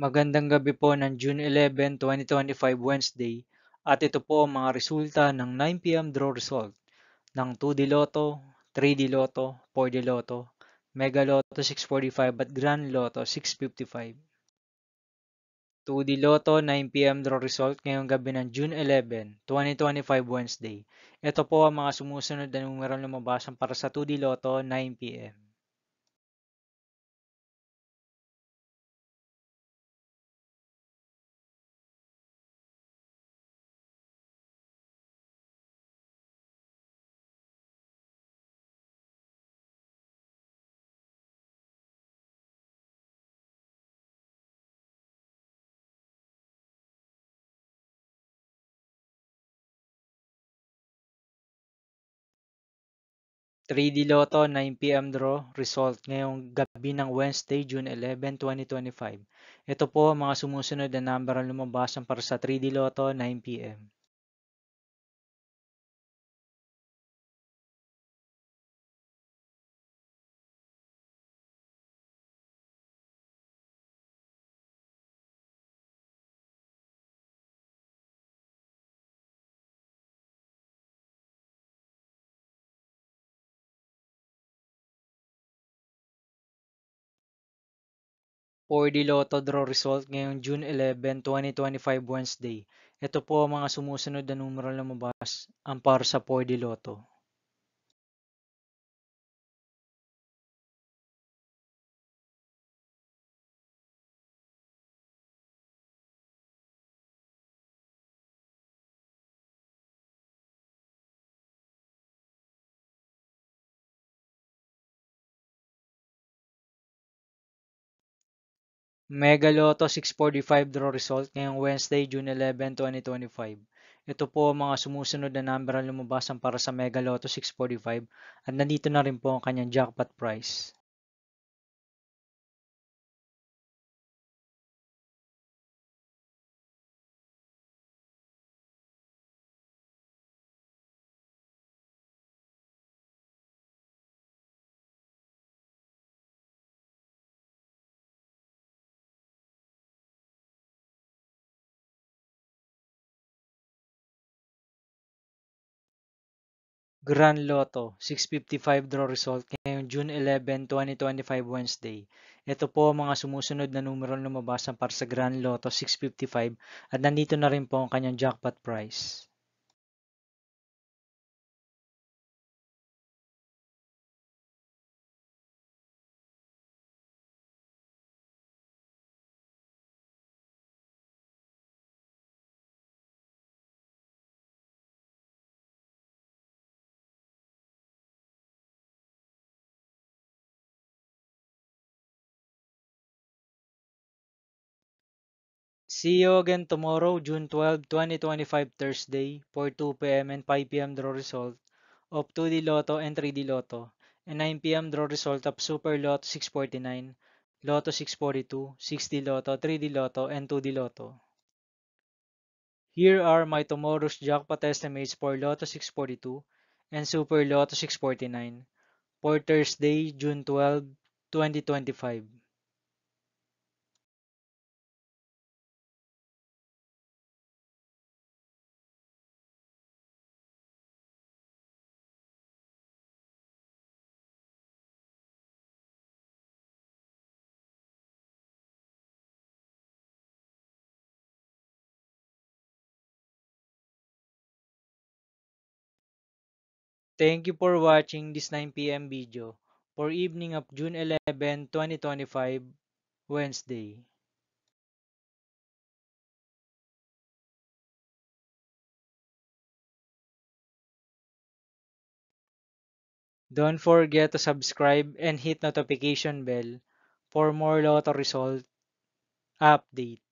Magandang gabi po ng June 11, 2025 Wednesday at ito po ang mga resulta ng 9 p.m. draw result ng 2D Lotto, 3D Lotto, 4D Lotto, Mega Lotto 645 at Grand Lotto 655. 2D Lotto 9 p.m. draw result ngayong gabi ng June 11, 2025 Wednesday. Ito po ang mga sumusunod na numerong lumabasan para sa 2D Lotto 9 p.m. 3D Lotto 9 p.m. draw result ngayong gabi ng Wednesday, June 11, 2025. Ito po ang mga sumusunod na number ang lumabasan para sa 3D Lotto 9 p.m. 4D Lotto draw result ngayong June 11, 2025 Wednesday. Ito po ang mga sumusunod na numero ang lumabas ang para sa 4D Lotto. Mega Lotto 645 draw result ngayong Wednesday, June 11, 2025. Ito po ang mga sumusunod na number ang lumabasan para sa Mega Lotto 645 at nandito na rin po ang kanyang jackpot price. Grand Lotto 655 draw result ngayong June 11, 2025 Wednesday. Ito po ang mga sumusunod na numero na lumabasan para sa Grand Lotto 655 at nandito na rin po ang kanyang jackpot price. See you again tomorrow, June 12, 2025 Thursday for 2 p.m. and 5 p.m. draw result of 2D Lotto and 3D Lotto and 9 p.m. draw result of Super Lotto 649, Lotto 642, 6D Lotto, 3D Lotto, and 2D Lotto. Here are my tomorrow's jackpot estimates for Lotto 642 and Super Lotto 649 for Thursday, June 12, 2025. Thank you for watching this 9 p.m. video for evening of June 11, 2025, Wednesday. Don't forget to subscribe and hit notification bell for more lotto result update.